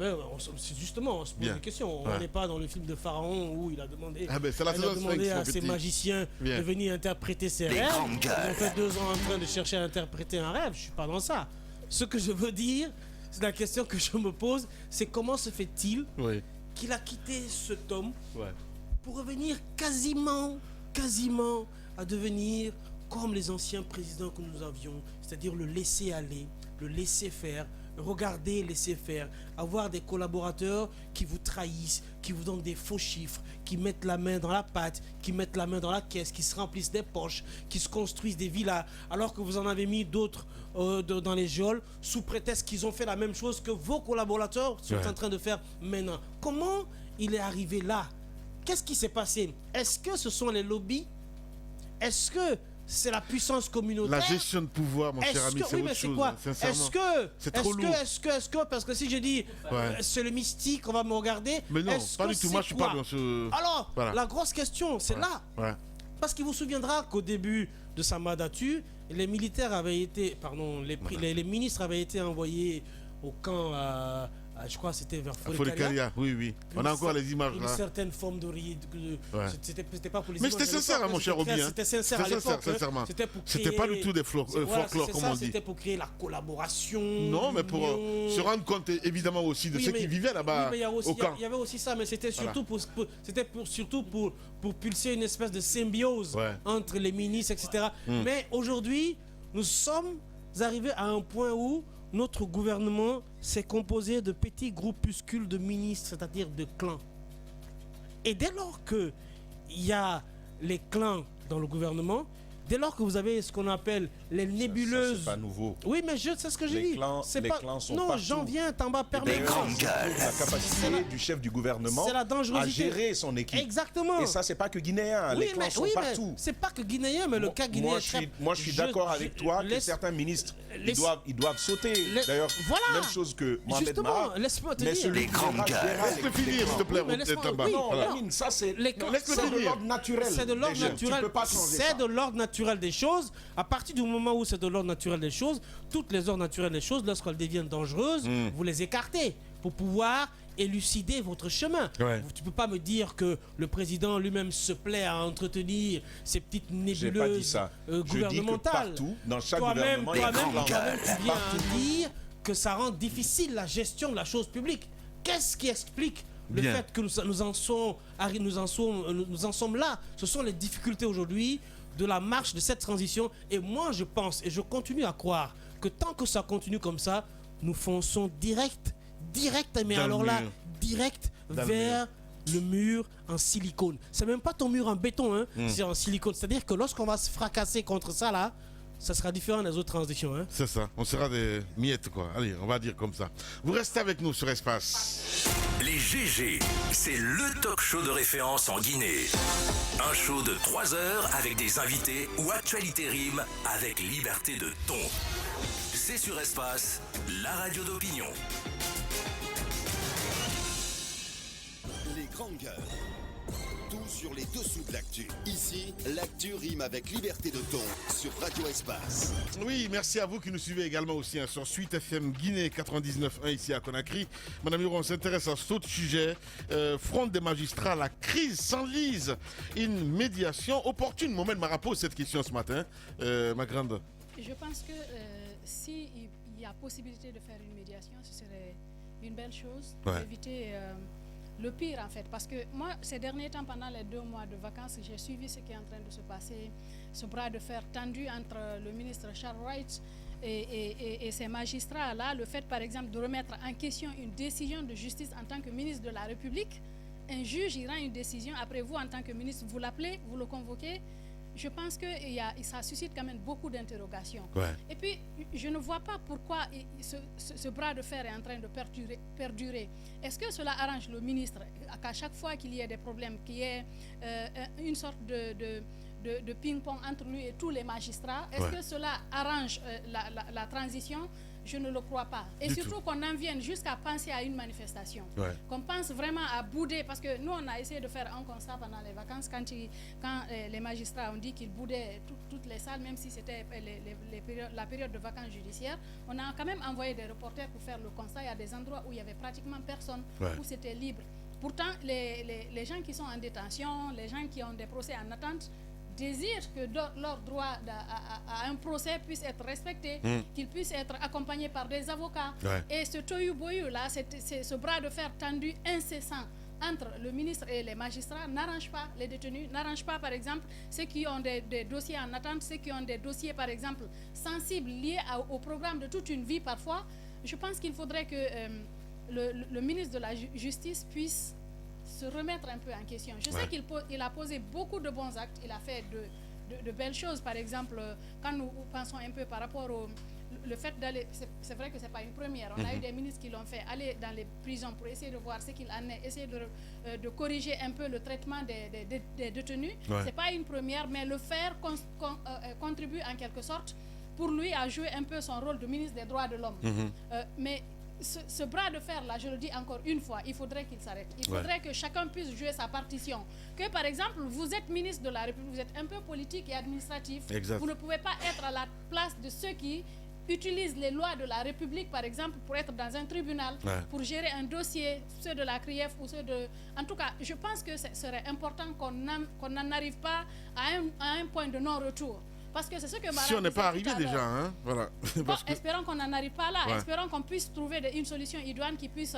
Justement, on se pose des questions. On n'est pas dans le film de Pharaon où il a demandé, à ses magiciens de venir interpréter ses rêves. Ils ont fait 2 ans en train de chercher à interpréter un rêve. Je ne suis pas dans ça. Ce que je veux dire, c'est la question que je me pose, c'est comment se fait-il qu'il a quitté cet homme pour revenir quasiment à devenir comme les anciens présidents que nous avions, c'est-à-dire le laisser aller, le laisser faire, regarder, laisser faire, avoir des collaborateurs qui vous trahissent, qui vous donnent des faux chiffres, qui mettent la main dans la pâte, qui mettent la main dans la caisse, qui se remplissent des poches, qui se construisent des villas, alors que vous en avez mis d'autres dans les geôles, sous prétexte qu'ils ont fait la même chose que vos collaborateurs sont en train de faire maintenant. Comment il est arrivé là? Qu'est-ce qui s'est passé? Est-ce que ce sont les lobbies? Est-ce que c'est la puissance communautaire? La gestion de pouvoir, mon cher ami, c'est autre chose. Est-ce que, parce que si je dis c'est le mystique, on va me regarder. Mais non, pas du tout. Moi, je suis pas dans ce. Alors, la grosse question, c'est là. Parce qu'il vous souviendra qu'au début de sa mandature, les militaires avaient été, les ministres avaient été envoyés au camp je crois que c'était vers Folikalia. Oui. On a encore les images là. Une certaine forme de ride. C'était pas pour les mais c'était sincère, mon cher Obi. C'était sincère à l'époque. C'était pas du tout des folklore, comme on dit. C'était pour créer la collaboration. Non, mais pour se rendre compte évidemment aussi de ceux qui vivaient là-bas au camp. Il y avait aussi ça, mais c'était surtout pour pulser une espèce de symbiose entre les ministres, etc. Mais aujourd'hui, nous sommes arrivés à un point où notre gouvernement s'est composé de petits groupuscules de ministres, c'est-à-dire de clans. Et dès lors qu'il y a les clans dans le gouvernement, dès lors que vous avez ce qu'on appelle les nébuleuses... Ça, c'est pas nouveau. Oui, mais c'est ce que j'ai dit. Clans sont non, partout. j'en viens, Tamba, permet... La capacité du chef du gouvernement à gérer son équipe. Exactement. Et ça, c'est pas que guinéen. Les clans sont partout. C'est pas que guinéen, mais le cas guinéen... Moi, je suis d'accord avec toi que certains ministres, ils doivent sauter. D'ailleurs, même chose que Mohamed Mara. Laisse-moi te dire. Les grandes gueules. Laisse-le finir, s'il te plaît, Tamba. Non, Lamine, ça, c'est de l'ordre naturel. C'est de l'ordre naturel. C'est de l'ordre naturel. naturel des choses, à partir du moment où c'est de l'ordre naturel des choses, toutes les ordres naturels des choses, lorsqu'elles deviennent dangereuses, vous les écartez pour pouvoir élucider votre chemin. Ouais. Tu peux pas me dire que le président lui-même se plaît à entretenir ces petites J'ai pas dit nébuleuses ça. gouvernementales. Je dis que partout, dans chaque Toi-même, gouvernement, tu viens à dire que ça rend difficile la gestion de la chose publique. Qu'est-ce qui explique le Bien. fait que nous en sommes là? Ce sont les difficultés aujourd'hui de la marche de cette transition. Et moi, je pense et je continue à croire que tant que ça continue comme ça, nous fonçons direct, mais Dans alors le là, mur. direct Dans le vers le mur en silicone. C'est même pas ton mur en béton, hein, c'est en silicone. C'est-à-dire que lorsqu'on va se fracasser contre ça là, ça sera différent des autres transitions. Hein. C'est ça, on sera des miettes quoi. Allez, on va dire comme ça. Vous restez avec nous sur Espace. Les GG, c'est le talk show de référence en Guinée. Un show de 3 heures avec des invités ou actualités rime avec liberté de ton. C'est sur Espace, la radio d'opinion. Les grandes gueules. Tout sur les dessous de l'actu. Ici, l'actu rime avec liberté de ton sur Radio Espace. Oui, merci à vous qui nous suivez également aussi sur Suite FM Guinée 99.1 ici à Conakry. Madame Hiro, on s'intéresse à cet autre sujet. Front des magistrats, la crise s'enlise. Une médiation opportune. Mohamed Mara pose cette question ce matin, ma grande. Je pense que s'il y a possibilité de faire une médiation, ce serait une belle chose pour éviter le pire en fait. Parce que moi, ces derniers temps, pendant les 2 mois de vacances, j'ai suivi ce qui est en train de se passer, ce bras de fer tendu entre le ministre Charles Wright et ces magistrats-là. Le fait, par exemple, de remettre en question une décision de justice en tant que ministre de la République. Un juge, il rend une décision. Après, vous, en tant que ministre, vous l'appelez, vous le convoquez. Je pense que ça suscite quand même beaucoup d'interrogations. Ouais. Et puis, je ne vois pas pourquoi ce bras de fer est en train de perdurer. Est-ce que cela arrange le ministre qu'à chaque fois qu'il y ait des problèmes, qu'il y ait une sorte de ping-pong entre lui et tous les magistrats? Est-ce que cela arrange la transition? Je ne le crois pas. Et surtout qu'on en vienne jusqu'à penser à une manifestation. Qu'on pense vraiment à bouder. Parce que nous, on a essayé de faire un constat pendant les vacances quand les magistrats ont dit qu'ils boudaient toutes les salles, même si c'était la période de vacances judiciaires. On a quand même envoyé des reporters pour faire le constat. Il y a des endroits où il n'y avait pratiquement personne, où c'était libre. Pourtant, les gens qui sont en détention, les gens qui ont des procès en attente, désirent que leur droit à un procès puisse être respecté, qu'ils puissent être accompagnés par des avocats. Et ce tohu-bohu là, ce bras de fer tendu incessant entre le ministre et les magistrats n'arrange pas les détenus, n'arrange pas par exemple ceux qui ont des dossiers en attente, ceux qui ont des dossiers par exemple sensibles liés au programme de toute une vie parfois. Je pense qu'il faudrait que le ministre de la Justice puisse se remettre un peu en question. Je sais qu'il a posé beaucoup de bons actes, il a fait de belles choses. Par exemple, quand nous pensons un peu par rapport le fait d'aller, c'est vrai que ce n'est pas une première, on a eu des ministres qui l'ont fait, aller dans les prisons pour essayer de voir ce qu'il en est, essayer de corriger un peu le traitement des détenus. Ce n'est pas une première, mais le faire contribue en quelque sorte pour lui à jouer un peu son rôle de ministre des droits de l'homme. Mais ce bras de fer là, je le dis encore une fois, il faudrait qu'il s'arrête. Il faudrait que chacun puisse jouer sa partition. Que par exemple, vous êtes ministre de la République, vous êtes un peu politique et administratif. Exact. Vous ne pouvez pas être à la place de ceux qui utilisent les lois de la République, par exemple, pour être dans un tribunal, pour gérer un dossier, ceux de la CRIEF ou ceux de... En tout cas, je pense que ce serait important qu'on n'en arrive pas à un point de non-retour. Parce que c'est ce que si on n'est pas arrivé déjà, hein, voilà. Bon, espérons qu'on n'en arrive pas là. Espérons qu'on puisse trouver une solution idoine qui puisse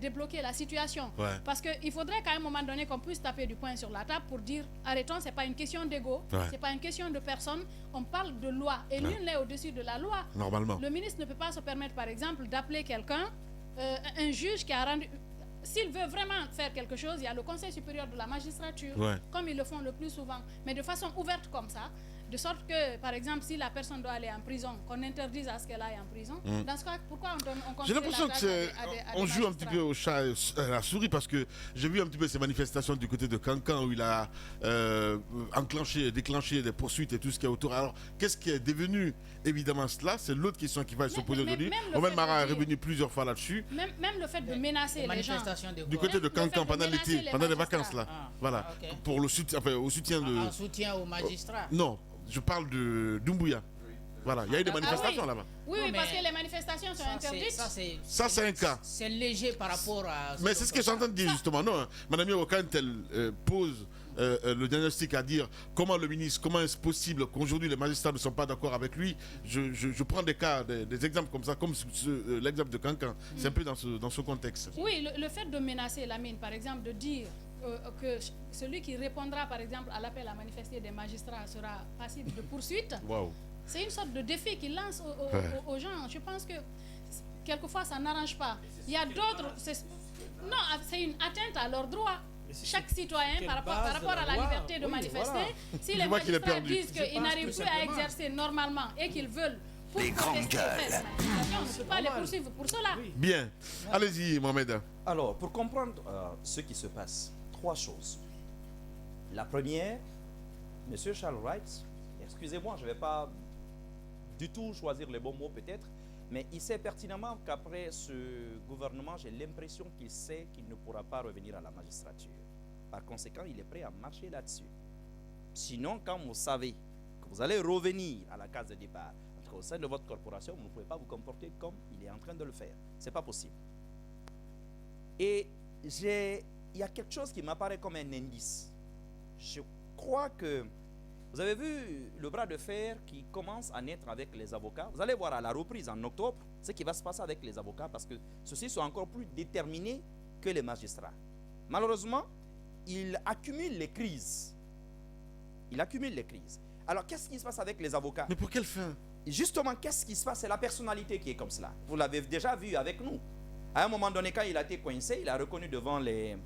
débloquer la situation. Parce qu'il faudrait qu'à un moment donné qu'on puisse taper du poing sur la table pour dire arrêtons, c'est pas une question d'ego, c'est pas une question de personne. On parle de loi et nul n'est au-dessus de la loi. Normalement. Le ministre ne peut pas se permettre, par exemple, d'appeler quelqu'un, un juge qui a rendu. S'il veut vraiment faire quelque chose, il y a le Conseil supérieur de la magistrature, comme ils le font le plus souvent, mais de façon ouverte comme ça. De sorte que, par exemple, si la personne doit aller en prison, qu'on interdise à ce qu'elle aille en prison. Dans ce cas, pourquoi on j'ai l'impression qu'on joue un petit peu au chat et à la souris, parce que j'ai vu un petit peu ces manifestations du côté de Cancan où il a déclenché des poursuites et tout ce qui est autour. Alors, qu'est-ce qui est devenu évidemment cela? C'est l'autre question qui va se poser aujourd'hui. Mohamed Mara est revenu plusieurs fois là-dessus. Même le fait de menacer les gens. Du côté de Cancan pendant l'été, pendant les vacances là. Voilà. Pour le soutien, au soutien de. En soutien aux magistrats. Non. Je parle de Doumbouya. Voilà, il y a eu des manifestations là-bas. Oui, parce que les manifestations sont interdites. Ça, c'est un cas. C'est léger par rapport à... Mais c'est ce que j'entends dire justement. Non, Madame Yoro, quand elle pose le diagnostic à dire comment le ministre, comment est-ce possible qu'aujourd'hui les magistrats ne sont pas d'accord avec lui, je prends des cas, des exemples comme ça, comme l'exemple de Cancan. C'est un peu dans ce contexte. Oui, le fait de menacer Lamine, par exemple, de dire que celui qui répondra, par exemple, à l'appel à manifester des magistrats sera passible de poursuite. Waouh. C'est une sorte de défi qu'il lance aux gens. Je pense que quelquefois ça n'arrange pas. Il y a d'autres. Non, c'est une atteinte à leurs droits. Chaque citoyen par rapport à la liberté de manifester. Voilà. Si les magistrats disent qu'ils n'arrivent plus à exercer normalement et qu'ils veulent pour protester, on ne peut pas les poursuivre pour cela. Bien. Allez-y, Mohamed. Alors, pour comprendre ce qui se passe, 3 choses. La première, M. Charles Wright, excusez-moi, je ne vais pas du tout choisir les bons mots peut-être, mais il sait pertinemment qu'après ce gouvernement, j'ai l'impression qu'il sait qu'il ne pourra pas revenir à la magistrature. Par conséquent, il est prêt à marcher là-dessus. Sinon, quand vous savez que vous allez revenir à la case de départ, en tout cas au sein de votre corporation, vous ne pouvez pas vous comporter comme il est en train de le faire. Ce n'est pas possible. Et il y a quelque chose qui m'apparaît comme un indice. Je crois que vous avez vu le bras de fer qui commence à naître avec les avocats. Vous allez voir à la reprise en octobre ce qui va se passer avec les avocats parce que ceux-ci sont encore plus déterminés que les magistrats. Malheureusement, ils accumulent les crises. Alors, qu'est-ce qui se passe avec les avocats? Mais pour quelle fin? Justement, qu'est-ce qui se passe? C'est la personnalité qui est comme cela. Vous l'avez déjà vu avec nous. À un moment donné, quand il a été coincé, il a reconnu devant les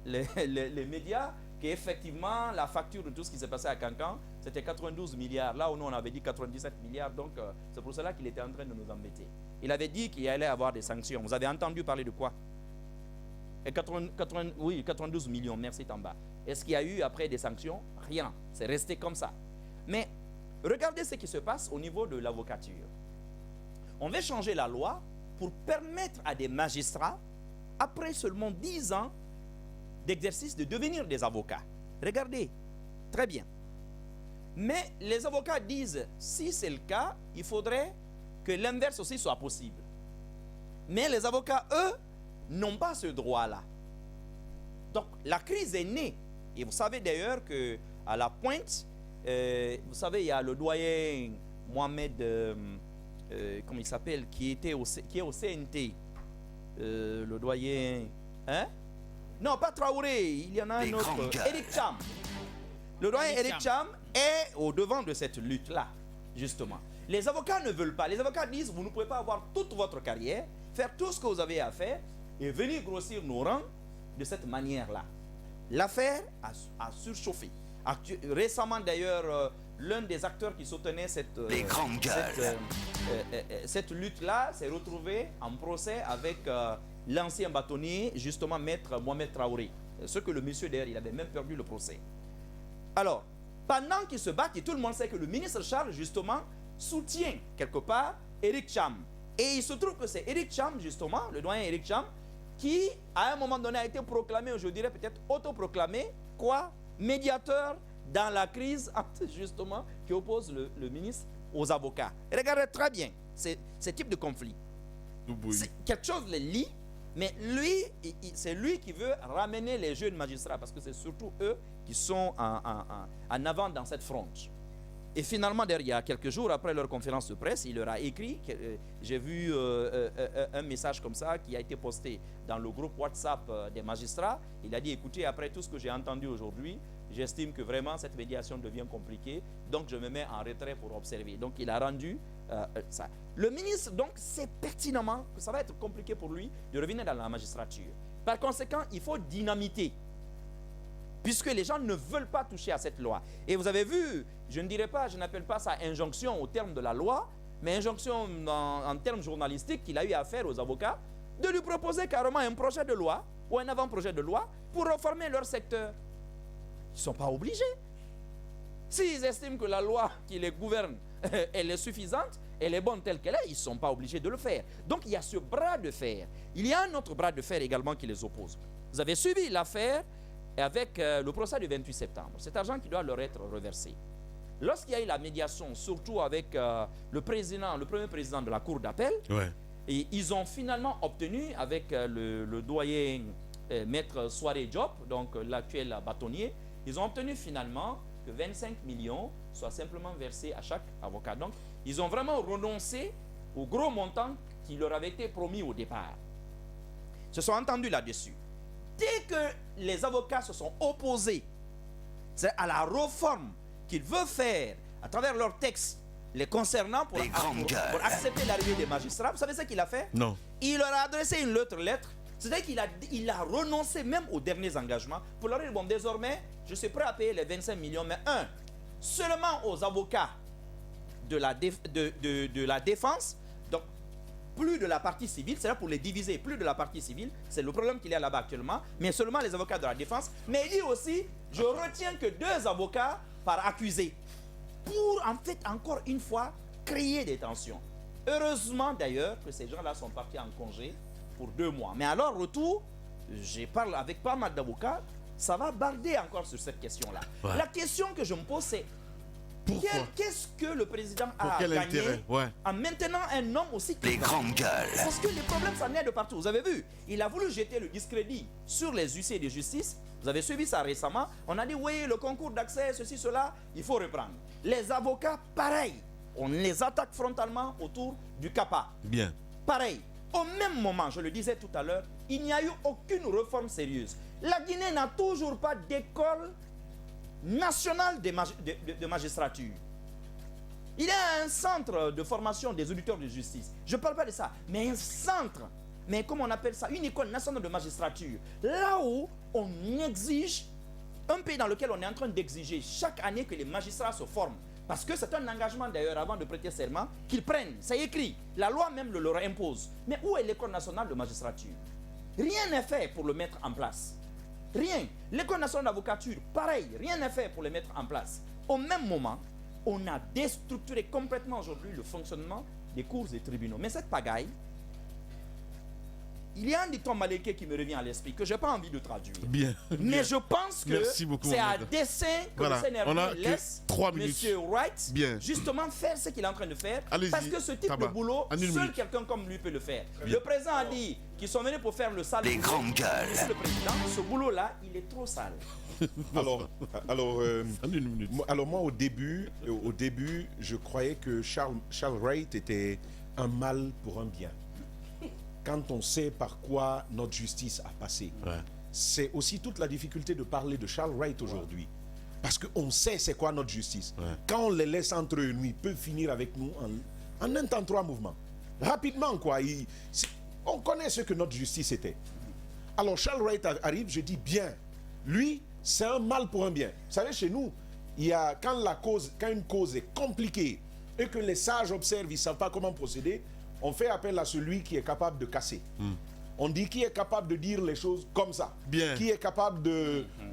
médias qu'effectivement, la facture de tout ce qui s'est passé à Cancan, c'était 92 milliards. Là où nous, on avait dit 97 milliards. Donc, c'est pour cela qu'il était en train de nous embêter. Il avait dit qu'il allait avoir des sanctions. Vous avez entendu parler de quoi? Et 92 millions, merci Tamba. Est-ce qu'il y a eu après des sanctions? Rien. C'est resté comme ça. Mais regardez ce qui se passe au niveau de l'avocature. On veut changer la loi pour permettre à des magistrats, après seulement 10 ans d'exercice, de devenir des avocats. Regardez, très bien. Mais les avocats disent, si c'est le cas, il faudrait que l'inverse aussi soit possible. Mais les avocats, eux, n'ont pas ce droit-là. Donc, la crise est née. Et vous savez d'ailleurs qu'à la pointe, vous savez, il y a le doyen Mohamed, comment il s'appelle, qui est au CNT. Le doyen... Hein? Non, pas Traoré, il y en a un autre. Eric Cham. Le doyen Eric Cham est au devant de cette lutte-là, justement. Les avocats ne veulent pas. Les avocats disent, vous ne pouvez pas avoir toute votre carrière, faire tout ce que vous avez à faire et venir grossir nos rangs de cette manière-là. L'affaire a surchauffé. Récemment, d'ailleurs, l'un des acteurs qui soutenait cette lutte-là s'est retrouvé en procès avec l'ancien bâtonnier, justement, maître Mohamed Traoré. Ce que le monsieur, d'ailleurs, il avait même perdu le procès. Alors, pendant qu'ils se battent, et tout le monde sait que le ministre Charles, justement, soutient quelque part Eric Cham. Et il se trouve que c'est Eric Cham, justement, le doyen Eric Cham, qui, à un moment donné, a été proclamé, je dirais peut-être autoproclamé, quoi? Médiateur dans la crise, justement, qui oppose le ministre aux avocats. Et regardez très bien ce type de conflit. Quelque chose les lie, mais lui, c'est lui qui veut ramener les jeunes magistrats, parce que c'est surtout eux qui sont en avant dans cette fronte. Et finalement, il y a quelques jours après leur conférence de presse, il leur a écrit, j'ai vu un message comme ça qui a été posté dans le groupe WhatsApp des magistrats. Il a dit, écoutez, après tout ce que j'ai entendu aujourd'hui, j'estime que vraiment cette médiation devient compliquée, donc je me mets en retrait pour observer. Donc il a rendu ça. Le ministre, donc, sait pertinemment que ça va être compliqué pour lui de revenir dans la magistrature. Par conséquent, il faut dynamiter, puisque les gens ne veulent pas toucher à cette loi. Et vous avez vu, je ne dirais pas, je n'appelle pas ça injonction au terme de la loi, mais injonction en termes journalistiques qu'il a eu à faire aux avocats, de lui proposer carrément un projet de loi ou un avant-projet de loi pour reformer leur secteur. Ils ne sont pas obligés. S'ils estiment que la loi qui les gouverne, elle est suffisante, elle est bonne telle qu'elle est, ils ne sont pas obligés de le faire. Donc il y a ce bras de fer. Il y a un autre bras de fer également qui les oppose. Vous avez suivi l'affaire avec le procès du 28 septembre. Cet argent qui doit leur être reversé. lorsqu'il y a eu la médiation, surtout avec le premier président de la Cour d'appel, et ils ont finalement obtenu avec le doyen Maître Soiré Diop, donc l'actuel bâtonnier, ils ont obtenu finalement que 25 millions soient simplement versés à chaque avocat. Donc, ils ont vraiment renoncé au gros montant qui leur avait été promis au départ. Ils se sont entendus là-dessus. Dès que les avocats se sont opposés à la réforme qu'ils veulent faire à travers leurs textes les concernant pour accepter l'arrivée des magistrats, vous savez ce qu'il a fait? Non. Il leur a adressé une autre lettre. C'est-à-dire qu'il a renoncé même aux derniers engagements pour leur dire, bon, désormais, je suis prêt à payer les 25 millions, mais seulement aux avocats de la défense, donc plus de la partie civile, c'est-à-dire pour les diviser, plus de la partie civile, c'est le problème qu'il y a là-bas actuellement, mais seulement les avocats de la défense. Mais il dit aussi, je retiens que 2 avocats par accusé, pour en fait encore une fois créer des tensions. Heureusement d'ailleurs que ces gens-là sont partis en congé pour 2 mois. Mais à leur retour, je parle avec pas mal d'avocats, ça va barder encore sur cette question-là. La question que je me pose, c'est qu'est-ce que le président a gagné en maintenant un homme aussi Les grandes gueules. Parce que les problèmes, ça naît de partout. Vous avez vu, il a voulu jeter le discrédit sur les huissiers de justice. Vous avez suivi ça récemment. On a dit, oui, le concours d'accès, ceci, cela, il faut reprendre. Les avocats, pareil. On les attaque frontalement autour du CAPA. Bien. Pareil. Au même moment, je le disais tout à l'heure, il n'y a eu aucune réforme sérieuse. La Guinée n'a toujours pas d'école nationale de magistrature. Il y a un centre de formation des auditeurs de justice. Je ne parle pas de ça, mais un centre. Mais comment on appelle ça? Une école nationale de magistrature. Là où on exige, un pays dans lequel on est en train d'exiger chaque année que les magistrats se forment. Parce que c'est un engagement d'ailleurs avant de prêter serment qu'ils prennent. C'est écrit. La loi même le leur impose. Mais où est l'école nationale de magistrature? Rien n'est fait pour le mettre en place. Rien. L'école nationale d'avocature, pareil. Rien n'est fait pour le mettre en place. Au même moment, on a déstructuré complètement aujourd'hui le fonctionnement des cours et tribunaux. Mais cette pagaille, il y a un dicton maléqué qui me revient à l'esprit que je n'ai pas envie de traduire. Bien. Mais je pense que c'est à dessein que le CNRD laisse M. Wright justement faire ce qu'il est en train de faire. Parce que ce type de boulot, seul quelqu'un comme lui peut le faire. Le président a dit qu'ils sont venus pour faire le sale. Les grandes gueules. Le président, ce boulot-là, il est trop sale. Alors moi au début, je croyais que Charles Wright était un mal pour un bien. Quand on sait par quoi notre justice a passé, c'est aussi toute la difficulté de parler de Charles Wright aujourd'hui. Parce qu'on sait c'est quoi notre justice. Quand on les laisse entre eux, ils peuvent finir avec nous en un temps 3 mouvements. Rapidement, quoi. On connaît ce que notre justice était. Alors Charles Wright arrive, je dis bien. Lui, c'est un mal pour un bien. Vous savez, chez nous, quand une cause est compliquée et que les sages observent, ils ne savent pas comment procéder, on fait appel à celui qui est capable de casser. On dit qui est capable de dire les choses comme ça. Bien. Qui est capable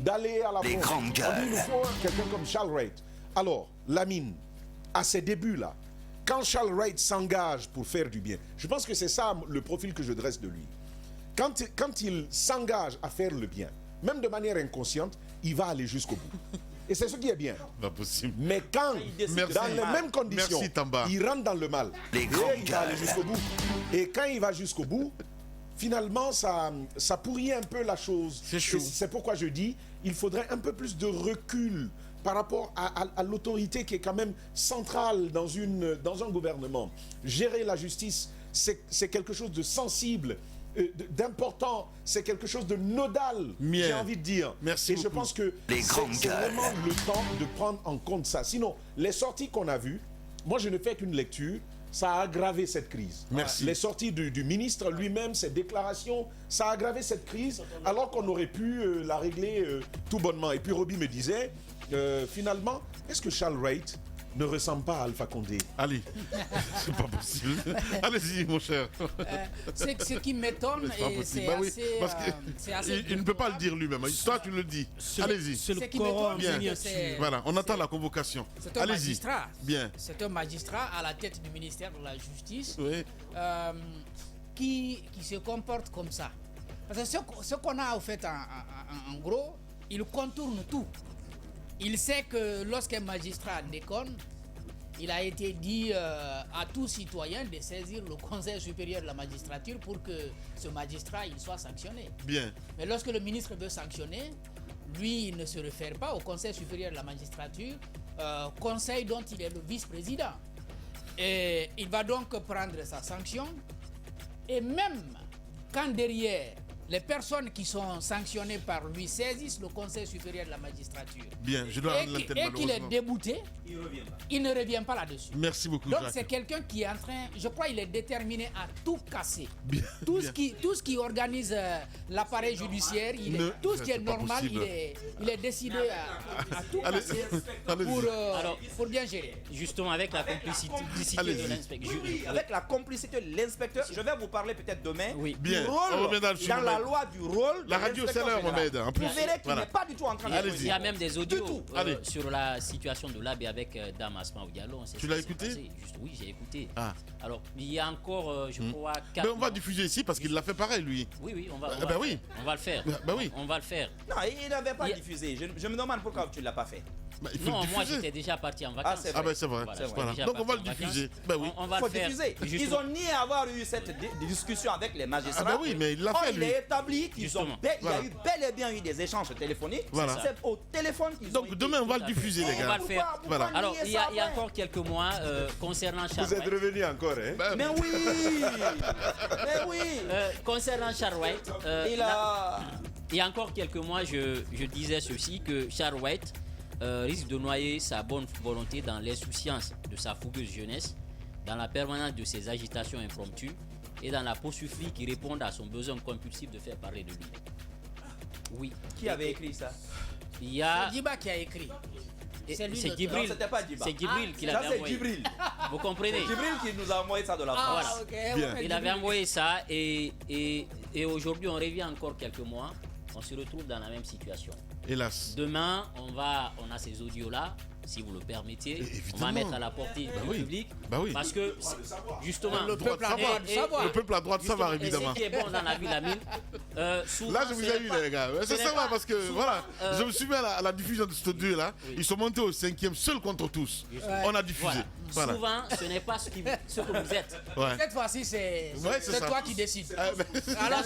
d'aller à la Les fronte. grandes gueules. On dit il nous faut quelqu'un comme Charles Wright. Alors, Lamine, à ses débuts-là, quand Charles Wright s'engage pour faire du bien, je pense que c'est ça le profil que je dresse de lui. Quand il s'engage à faire le bien, même de manière inconsciente, il va aller jusqu'au bout. Et c'est ce qui est bien. Pas possible. Mais quand, dans les mêmes conditions, il rentre dans le mal, Les et grandes il va aller gueules. jusqu'au bout. Et quand il va jusqu'au bout, finalement, ça pourrit un peu la chose. C'est chaud. C'est pourquoi je dis, il faudrait un peu plus de recul par rapport à l'autorité qui est quand même centrale dans un gouvernement. Gérer la justice, c'est quelque chose de sensible, d'important, c'est quelque chose de nodal, j'ai envie de dire. Merci je pense que Les grandes c'est gueules. vraiment le temps de prendre en compte ça. Sinon, les sorties qu'on a vues, moi je ne fais qu'une lecture, ça a aggravé cette crise. Merci. Les sorties du ministre lui-même, ses déclarations, ça a aggravé cette crise, alors qu'on aurait pu la régler tout bonnement. Et puis Roby me disait, finalement, est-ce que Charles Wright ne ressemble pas à Alpha Condé? Allez, c'est pas possible. Allez-y, mon cher. Ce qui m'étonne, et c'est Bah oui, assez... parce qu'il ne peut pas le dire lui-même. Toi, tu le dis. Allez-y. C'est le Coran. Bien. Voilà, on attend la convocation. C'est un Allez-y. magistrat. Bien. C'est un magistrat à la tête du ministère de la Justice qui se comporte comme ça. Parce que ce qu'on a au fait, en gros, il contourne tout. Il sait que lorsqu'un magistrat déconne, il a été dit à tout citoyen de saisir le Conseil supérieur de la magistrature pour que ce magistrat il soit sanctionné. Bien. Mais lorsque le ministre veut sanctionner, lui, il ne se réfère pas au Conseil supérieur de la magistrature, conseil dont il est le vice-président. Et il va donc prendre sa sanction. Et même quand derrière, les personnes qui sont sanctionnées par lui saisissent le Conseil supérieur de la magistrature. Bien, je dois rendre l'antenne et qu'il est malheureusement. débouté, il ne revient pas là-dessus. Merci beaucoup, Donc Jacques. c'est quelqu'un qui est en train, je crois il est déterminé à tout casser. Bien, tout, bien. tout ce qui organise l'appareil judiciaire, tout ce qui est c'est pas normal, possible. il est décidé à tout Allez, casser allez-y. pour bien gérer. Justement, avec la complicité Allez-y. de l'inspecteur. Oui, avec la complicité de l'inspecteur, je vais vous parler peut-être demain Bien, du on rôle, revient dans le dans la Mohamed. loi du rôle La de radio, c'est l'inspecteur là, général. Mohamed, en plus. Vous verrez qu'il Voilà. n'est pas du tout en train de Il y a même des audios Allez. sur la situation de l'AB avec Dame Asma Diallo. On sait Tu ce l'as qui s'est écouté passé. Oui, j'ai écouté. Ah. Alors, il y a encore, je crois, Mais 4 on va diffuser ici parce qu'il l'a fait pareil, lui. Oui, on va, Ah, bah oui. on va le faire. Bah oui. On va le faire. Non, il n'avait pas diffusé. Je me demande pourquoi tu ne l'as pas fait. Il faut Non, le moi diffuser. j'étais déjà parti en vacances. Ah ben c'est vrai. Voilà, Voilà. j'étais déjà Donc on va le parti en diffuser. vacances. Bah oui. On va Il faut le faire. diffuser. Ils Justement. ont nié avoir eu cette discussion avec les magistrats. Ah bah oui, mais il l'a Or, fait, il lui. est établi qu'ils ont Justement. il y a Voilà. eu bel et bien eu des échanges téléphoniques. Voilà. C'est au téléphone qu'ils ont Donc été. demain on va le diffuser, les On va gars. le faire. Voilà. Alors, nier il y a ça après? encore quelques mois, concernant Charles Vous êtes White. revenu encore, hein? Mais oui. Mais oui. Concernant Charles White, il y a encore quelques mois, je disais ceci, que Charles White risque de noyer sa bonne volonté dans l'insouciance de sa fougueuse jeunesse, dans la permanence de ses agitations impromptues et dans la poursuite qui répondent à son besoin compulsif de faire parler de lui. Oui. Qui avait écrit ça? Il y a... C'est Diba qui a écrit. C'est lui C'est le- Djibril. Non, c'était pas Diba. C'est Djibril qui Ça, l'avait c'est envoyé. Djibril. Vous comprenez? Djibril qui nous a envoyé ça de la France. Voilà. ok. Bien. Il avait envoyé ça et aujourd'hui on revient encore quelques mois, on se retrouve dans la même situation. Hélas. Demain, on a ces audios-là, si vous le permettez, on va évidemment. mettre à la portée du oui. public. Bah oui. Parce que, justement, Le peuple a le droit de savoir. Le peuple a le droit de savoir, évidemment. Et ce qui est bon dans la vie, la mine, souvent, Là, je vous ce ai n'est eu, pas- les gars. ce C'est n'est ça, pas- parce que, souvent, voilà, je me suis mis à la diffusion de ce duo-là. Ils sont montés au 5e, seuls contre tous. On a diffusé. Voilà. Souvent, ce n'est pas ce que vous êtes. Ouais. Cette fois-ci, c'est Ouais, c'est ça. toi qui décides. Dans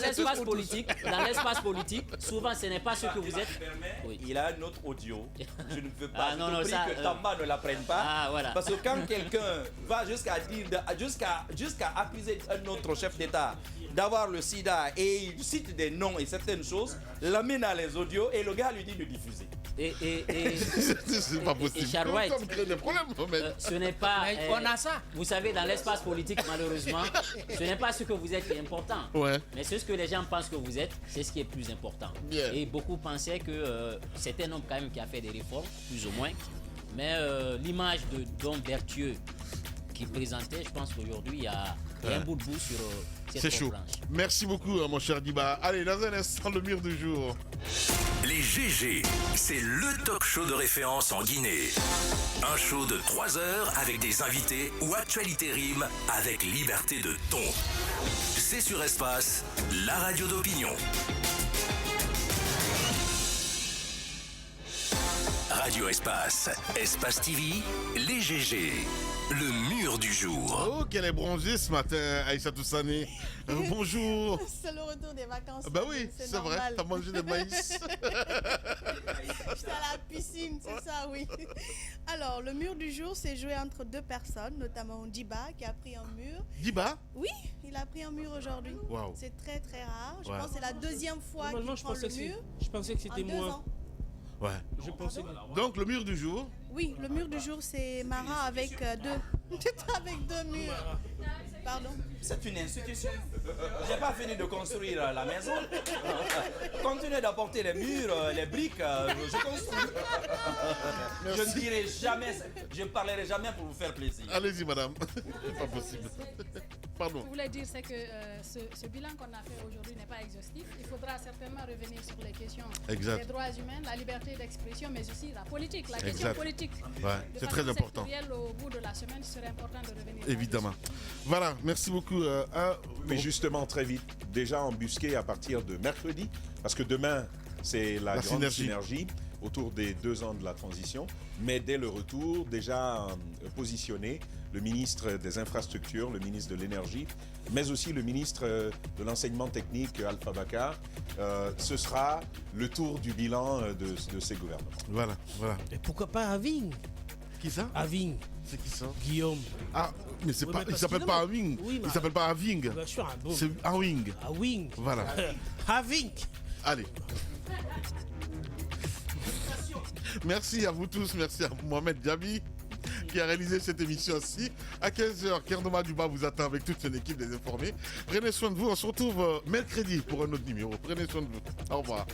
l'espace politique, souvent, ce n'est pas ce que vous êtes. Oui. Il a un autre audio. Je ne veux pas. Ah, non, je te non, prie ça, que Tamba ne l'apprenne pas. Ah, voilà. Parce que quand quelqu'un va jusqu'à dire, jusqu'à accuser un autre chef d'État d'avoir le sida et il cite des noms et certaines choses, l'amène à les audios et le gars lui dit de diffuser. C'est pas possible. Et Charles White, Comme créer des problèmes, Mohamed. ce n'est pas. Mais on a ça. Vous savez, dans l'espace politique, malheureusement, ce n'est pas ce que vous êtes qui est important. Ouais. Mais c'est ce que les gens pensent que vous êtes, c'est ce qui est plus important. Bien. Et beaucoup pensaient que c'est un homme quand même qui a fait des réformes, plus ou moins. Mais l'image d'homme vertueux qu'il présentait, je pense qu'aujourd'hui, il y a un bout de bout sur cette C'est chaud. branche. Merci beaucoup, mon cher Diba. Allez, dans un instant, le mur du jour. Les GG, c'est le talk show de référence en Guinée. Un show de 3 heures avec des invités où actualité rime avec liberté de ton. C'est sur Espace, la radio d'opinion. Radio Espace, Espace TV, les GG, le mur du jour. Oh, qu'elle est bronzée ce matin, Aïssa Toussané. Bonjour. C'est le retour des vacances. Bah oui, c'est vrai, normal. t'as mangé des maïs. J'étais à la piscine, c'est ça, oui. Alors, le mur du jour, c'est joué entre deux personnes, notamment Diba qui a pris un mur. Diba? Oui, il a pris un mur aujourd'hui. Waouh. C'est très très rare. Je Ouais. pense que c'est la deuxième fois qu'il Normalement, je prend le pensais que mur. je pensais que c'était en 2 moi. ans. Ouais. Je pensais. Donc, le mur du jour. Oui, le mur du jour, c'est Mara avec avec deux murs. Pardon. C'est une institution. J'ai pas fini de construire la maison. Continuez d'apporter les murs, les briques, je construis. Je ne dirai jamais, je ne parlerai jamais pour vous faire plaisir. Allez-y, madame. C'est pas possible. Pardon. Ce que je voulais dire, c'est que ce bilan qu'on a fait aujourd'hui n'est pas exhaustif. Il faudra certainement revenir sur les questions Exact. des droits humains, la liberté d'expression, mais aussi la politique, la Exact. question politique. Ouais, De c'est façon très important. sectorielle, au bout de la semaine, il serait important de revenir. Évidemment. Voilà, merci beaucoup. Mais justement, très vite, déjà embusqué à partir de mercredi, parce que demain, c'est la grande synergie. synergie. autour des 2 ans de la transition, mais dès le retour, déjà positionné le ministre des Infrastructures, le ministre de l'Énergie, mais aussi le ministre de l'Enseignement technique, Alpha Bakar. Ce sera le tour du bilan de ces gouvernements. Voilà. Et pourquoi pas Aving? Qui ça? Aving. C'est qui ça? Guillaume. Ah, mais c'est pas, il s'appelle pas Aving. Oui, il s'appelle pas Aving. C'est Awing. Awing. Voilà. Aving. Allez. Merci à vous tous. Merci à Mohamed Diaby qui a réalisé cette émission-ci. À 15h, Kernoma Duba vous attend avec toute son équipe des informés. Prenez soin de vous. On se retrouve mercredi pour un autre numéro. Prenez soin de vous. Au revoir.